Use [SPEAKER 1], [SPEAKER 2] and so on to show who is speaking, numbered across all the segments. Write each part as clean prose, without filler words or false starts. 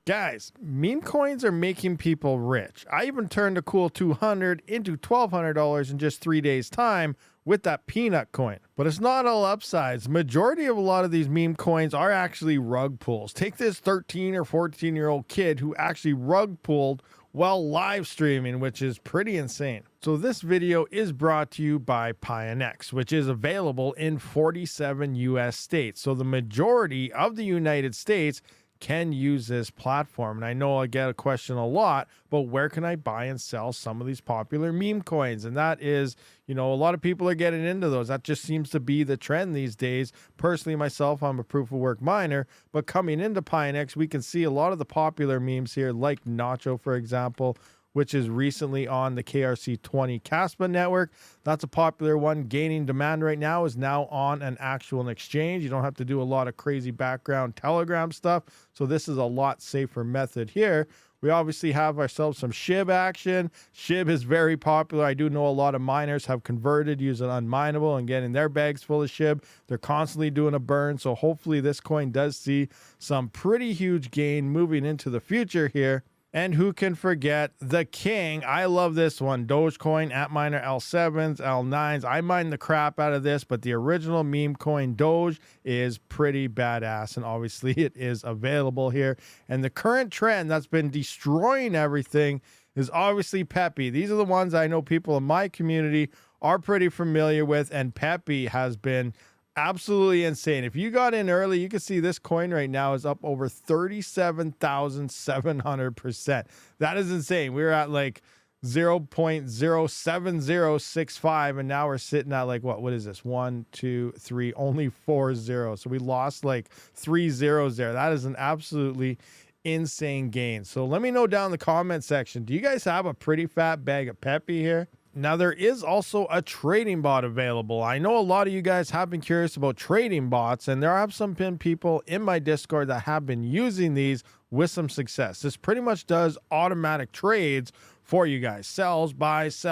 [SPEAKER 1] Guys, meme coins are making people rich. I even turned a cool $200 into $1,200 in just 3 days' time with that peanut coin. But it's not all upsides. Majority of a lot of these meme coins are actually rug pulls. Take this 13 or 14-year-old kid who actually rug pulled while live streaming, which is pretty insane. So this video is brought to you by Pionex, which is available in 47 US states. So the majority of the United States can use this platform. And I know I get a question a lot, but where can I buy and sell some of these popular meme coins? And that is, a lot of people are getting into those. That just seems to be the trend these days. Personally, myself, I'm a proof of work miner, but coming into Pionex, we can see a lot of the popular memes here, like Nacho, for example, which is recently on the KRC20 Kaspa network. That's a popular one, gaining demand right now, is now on an actual exchange. You don't have to do a lot of crazy background Telegram stuff. So this is a lot safer method here. We obviously have ourselves some SHIB action. SHIB is very popular. I do know a lot of miners have converted using unminable and getting their bags full of SHIB. They're constantly doing a burn. So hopefully this coin does see some pretty huge gain moving into the future here. And who can forget the king? I love this one. Dogecoin, Antminer L7s, L9s. I mine the crap out of this, but the original meme coin Doge is pretty badass. And obviously it is available here. And the current trend that's been destroying everything is obviously Pepe. These are the ones I know people in my community are pretty familiar with. And Pepe has been absolutely insane. If you got in early, you can see this coin right now is up over 37,700%. That is insane. We were at like 0.07065 and now we're sitting at like what is this? 1, 2, 3, only 4 zeros. So we lost like 3 zeros there. That is an absolutely insane gain. So let me know down in the comment section, do you guys have a pretty fat bag of Pepe here? Now, there is also a trading bot available. I know a lot of you guys have been curious about trading bots, and there have some people in my Discord that have been using these with some success. This pretty much does automatic trades for you guys. Sells, buys,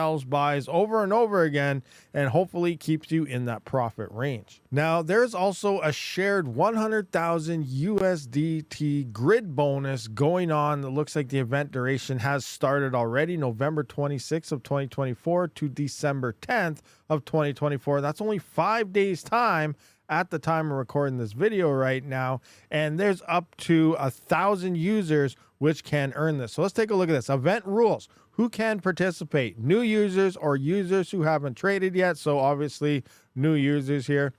[SPEAKER 1] over and over again, and hopefully keeps you in that profit range. Now, there's also a shared 100,000 USDT grid bonus going on. It looks like the event duration has started already, November 26th of 2024 to December 10th of 2024. That's only 5 days time at the time of recording this video right now, and there's up to 1,000 users which can earn this. So let's take a look at this. Event rules. Who can participate? New users or users who haven't traded yet. So obviously new users here.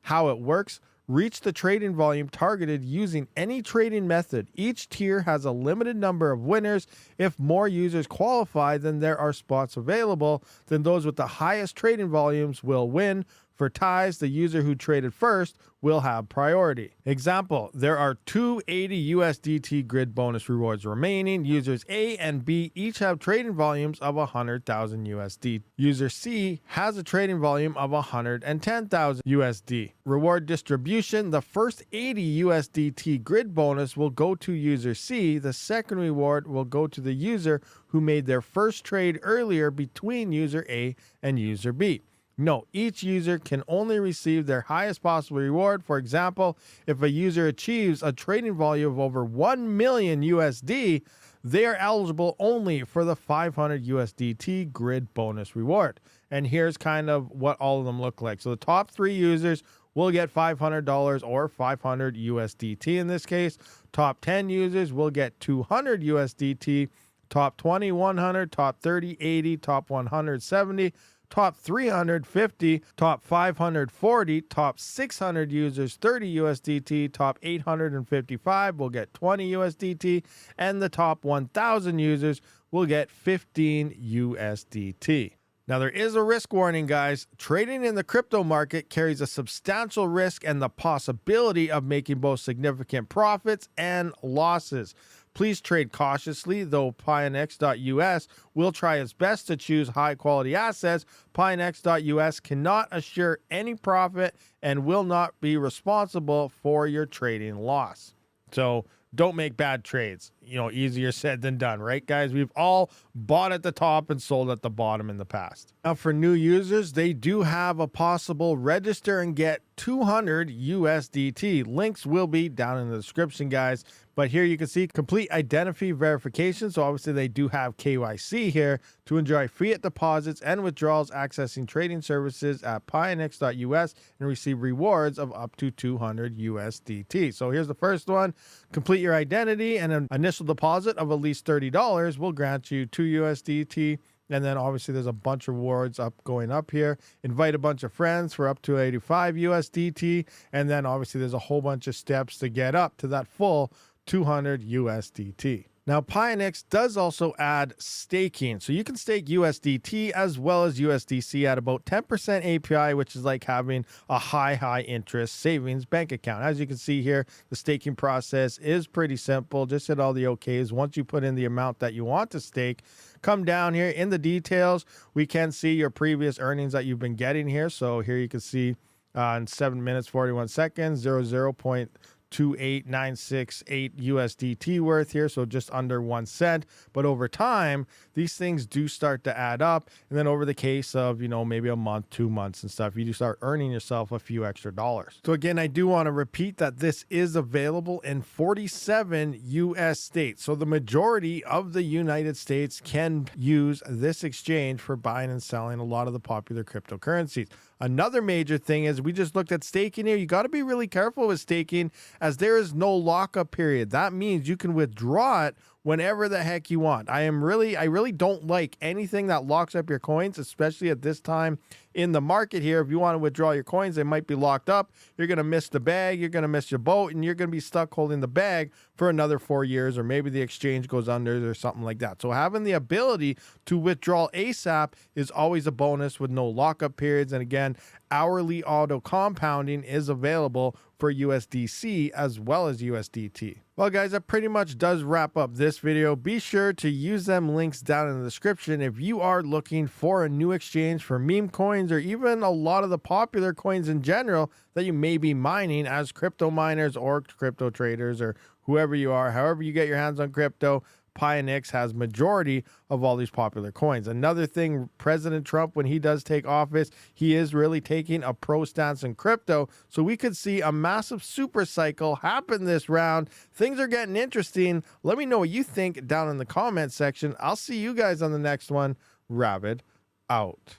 [SPEAKER 1] How it works. Reach the trading volume targeted using any trading method. Each tier has a limited number of winners. If more users qualify than there are spots available, then those with the highest trading volumes will win. For ties, the user who traded first will have priority. Example, there are 280 USDT grid bonus rewards remaining. Users A and B each have trading volumes of 100,000 USD. User C has a trading volume of 110,000 USD. Reward distribution, the first 80 USDT grid bonus will go to user C. The second reward will go to the user who made their first trade earlier between user A and user B. No, each user can only receive their highest possible reward. For example, if a user achieves a trading volume of over 1 million USD, they are eligible only for the 500 USDT grid bonus reward. And here's kind of what all of them look like. So the top 3 users will get $500 or 500 USDT in this case. Top 10 users will get 200 USDT. Top 20, 100. Top 30, 80. Top 100, 70. Top 350, top 540, top 600 users 30 USDT, top 855 will get 20 USDT, and the top 1,000 users will get 15 USDT. Now, there is a risk warning, guys. Trading in the crypto market carries a substantial risk and the possibility of making both significant profits and losses. Please trade cautiously, though Pionex.us will try its best to choose high-quality assets. Pionex.us cannot assure any profit and will not be responsible for your trading loss. So don't make bad trades. easier said than done, right, guys? We've all bought at the top and sold at the bottom in the past. Now, for new users, they do have a possible register and get 200 USDT. Links will be down in the description, guys. But here you can see complete identity verification. So obviously they do have KYC here to enjoy fiat deposits and withdrawals, accessing trading services at Pionex.us and receive rewards of up to 200 USDT. So here's the first one. Complete your identity and an initial deposit of at least $30 will grant you 2 USDT. And then obviously there's a bunch of rewards going up here. Invite a bunch of friends for up to 85 USDT. And then obviously there's a whole bunch of steps to get up to that full 200 USDT. Now, Pionex does also add staking. So you can stake USDT as well as USDC at about 10% API, which is like having a high interest savings bank account. As you can see here, the staking process is pretty simple. Just hit all the OKs. Once you put in the amount that you want to stake, come down here in the details. We can see your previous earnings that you've been getting here. So here you can see in 7 minutes, 41 seconds, 0.28968 USDT worth here, so just under 1 cent. But over time, these things do start to add up, and then over the case of maybe a month, 2 months and stuff, you do start earning yourself a few extra dollars. So again, I do want to repeat that this is available in 47 US states. So the majority of the United States can use this exchange for buying and selling a lot of the popular cryptocurrencies. Another major thing is we just looked at staking here. You got to be really careful with staking, as there is no lockup period. That means you can withdraw it whenever the heck you want. I really don't like anything that locks up your coins, especially at this time in the market here. If you want to withdraw your coins, they might be locked up. You're going to miss the bag, you're going to miss your boat, and you're going to be stuck holding the bag for another 4 years, or maybe the exchange goes under or something like that. So having the ability to withdraw ASAP is always a bonus with no lockup periods. And again, hourly auto compounding is available for USDC as well as USDT. Well, guys, that pretty much does wrap up this video. Be sure to use them links down in the description if you are looking for a new exchange for meme coins, or even a lot of the popular coins in general that you may be mining as crypto miners or crypto traders, or whoever you are. However you get your hands on crypto, Pionex has majority of all these popular coins. Another thing, President Trump, when he does take office, he is really taking a pro stance in crypto. So we could see a massive super cycle happen this round. Things are getting interesting. Let me know what you think down in the comment section. I'll see you guys on the next one. Rabid out.